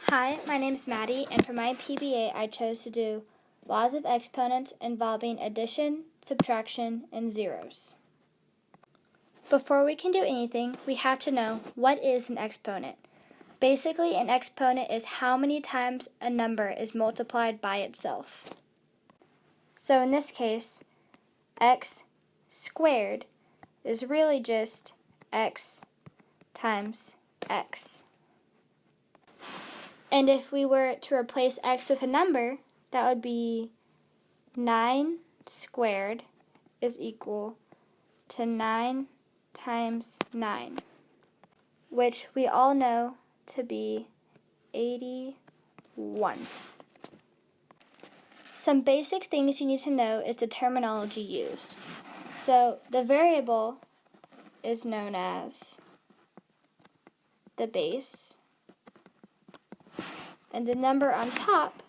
Hi, my name is Maddie, and for my PBA I chose to do laws of exponents involving addition, subtraction, and zeros. Before we can do anything, we have to know what is an exponent. Basically, an exponent is how many times a number is multiplied by itself. So in this case, x squared is really just x times x. And if we were to replace x with a number, that would be 9 squared is equal to 9 times 9, which we all know to be 81. Some basic things you need to know is the terminology used. So the variable is known as the base, and the number on top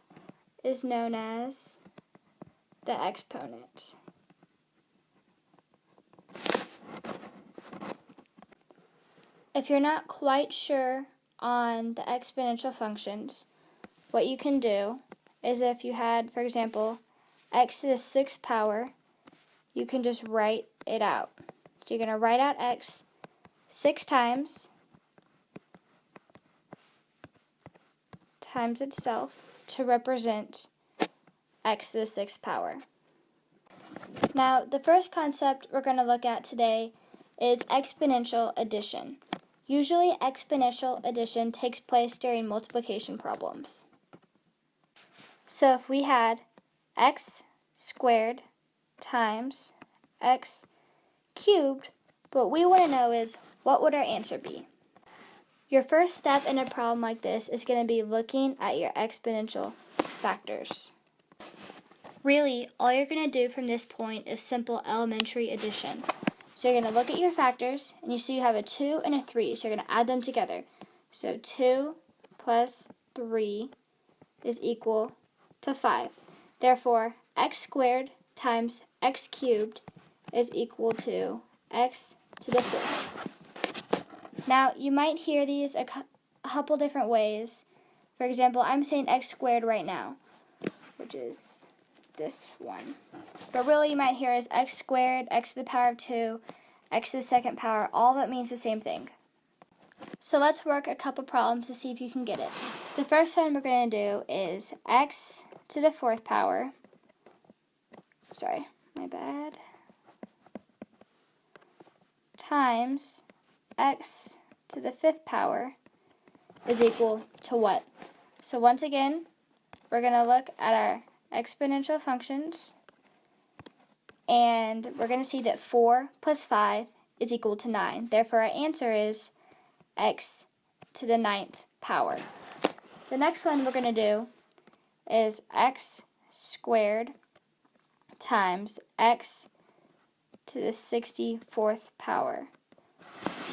is known as the exponent. If you're not quite sure on the exponential functions, what you can do is if you had, for example, x to the 6th power, you can just write it out. So you're going to write out x 6 times itself to represent x to the 6th power. Now, the first concept we're going to look at today is exponential addition. Usually, exponential addition takes place during multiplication problems. So if we had x squared times x cubed, what we want to know is what would our answer be? Your first step in a problem like this is going to be looking at your exponential factors. Really, all you're going to do from this point is simple elementary addition. So you're going to look at your factors, and you see you have a 2 and a 3, so you're going to add them together. So 2 plus 3 is equal to 5. Therefore, x squared times x cubed is equal to x to the 5th. Now, you might hear these a couple different ways. For example, I'm saying x squared right now, which is this one. But really, you might hear is x squared, x to the power of 2, x to the 2nd power. All of it means the same thing. So let's work a couple problems to see if you can get it. The first one we're going to do is x to the 4th power. Sorry, my bad. Times x to the 5th power is equal to what? So once again, we're going to look at our exponential functions, and we're going to see that 4 plus 5 is equal to 9. Therefore, our answer is x to the 9th power. The next one we're going to do is x squared times x to the 64th power.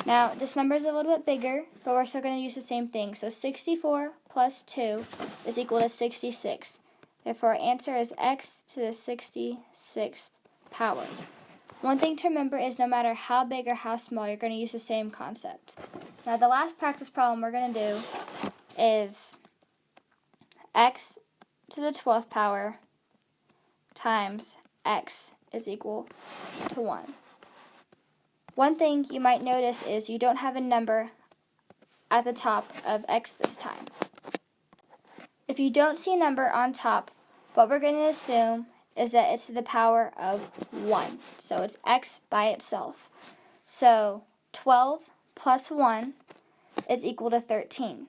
Now, this number is a little bit bigger, but we're still going to use the same thing. So 64 plus 2 is equal to 66. Therefore, our answer is x to the 66th power. One thing to remember is no matter how big or how small, you're going to use the same concept. Now, the last practice problem we're going to do is x to the 12th power times x is equal to 1. One thing you might notice is you don't have a number at the top of x this time. If you don't see a number on top, what we're going to assume is that it's to the power of 1. So it's x by itself. So 12 plus 1 is equal to 13.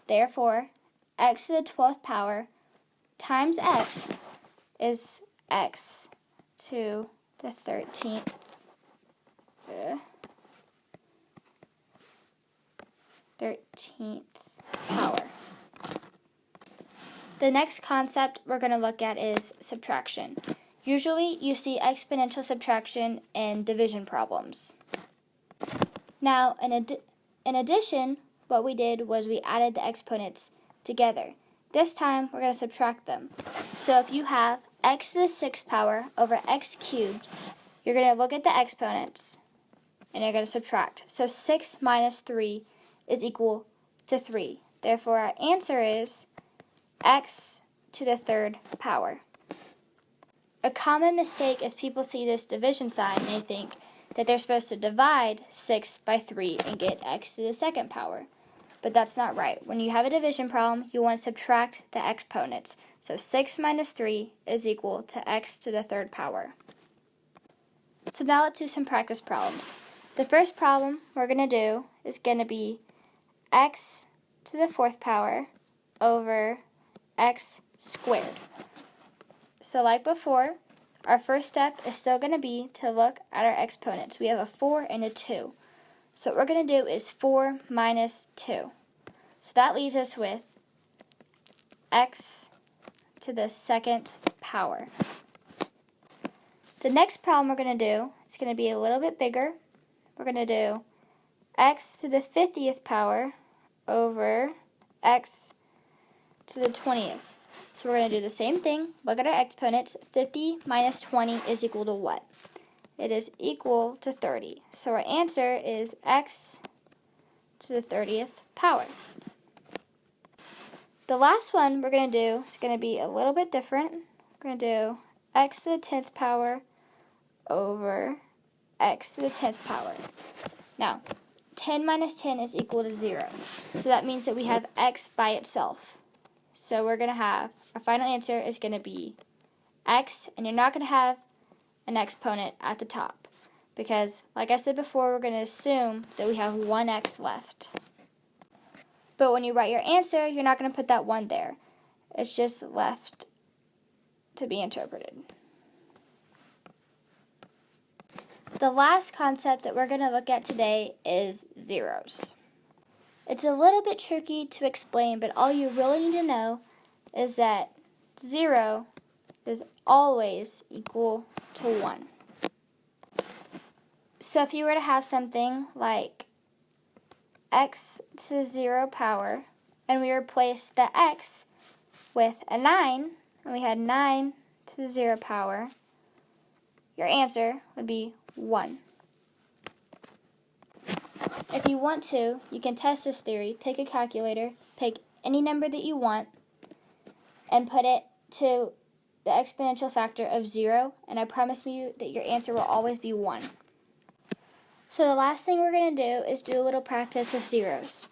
Therefore, x to the 12th power times x is x to the 13th power. The next concept we're going to look at is subtraction. Usually you see exponential subtraction in division problems. Now, in addition, what we did was we added the exponents together. This time we're going to subtract them. So if you have x to the 6th power over x cubed, you're going to look at the exponents and you're going to subtract. So 6 minus 3 is equal to 3. Therefore, our answer is x to the third power. A common mistake is people see this division sign and they think that they're supposed to divide 6 by 3 and get x to the second power. But that's not right. When you have a division problem, you want to subtract the exponents. So 6 minus 3 is equal to x to the third power. So now let's do some practice problems. The first problem we're going to do is going to be x to the fourth power over x squared. So like before, our first step is still going to be to look at our exponents. We have a 4 and a 2. So what we're going to do is 4 minus 2. So that leaves us with x to the second power. The next problem we're going to do is going to be a little bit bigger. We're going to do x to the 50th power over x to the 20th. So we're going to do the same thing. Look at our exponents. 50 minus 20 is equal to what? It is equal to 30. So our answer is x to the 30th power. The last one we're going to do is going to be a little bit different. We're going to do x to the 10th power over x to the 10th power. Now, 10 minus 10 is equal to 0. So that means that we have x by itself. So we're going to have, our final answer is going to be x, and you're not going to have an exponent at the top. Because, like I said before, we're going to assume that we have one x left. But when you write your answer, you're not going to put that 1 there. It's just left to be interpreted. The last concept that we're going to look at today is zeros. It's a little bit tricky to explain, but all you really need to know is that 0 is always equal to 1. So if you were to have something like x to the 0 power, and we replaced the x with a 9, and we had 9 to the 0 power, your answer would be 1. If you want to, you can test this theory. Take a calculator, pick any number that you want, and put it to the exponential factor of 0, and I promise you that your answer will always be 1. So the last thing we're going to do is do a little practice with zeros.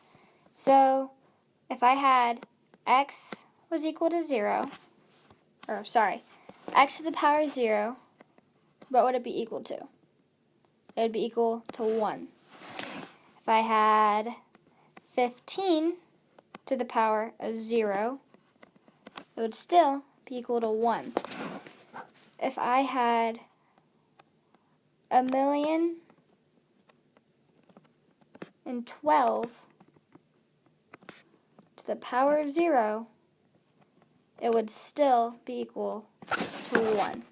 So if I had x was equal to 0, x to the power 0, what would it be equal to? It would be equal to 1. If I had 15 to the power of 0, it would still be equal to 1. If I had 1,012 to the power of 0, it would still be equal to 1.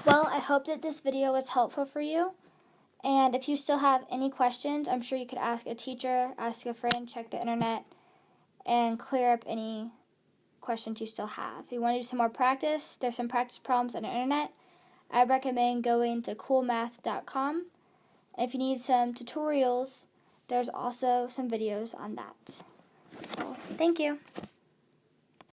Well, I hope that this video was helpful for you. And if you still have any questions, I'm sure you could ask a teacher, ask a friend, check the internet, and clear up any questions you still have. If you want to do some more practice, there's some practice problems on the internet. I recommend going to coolmath.com. If you need some tutorials, there's also some videos on that. So, thank you.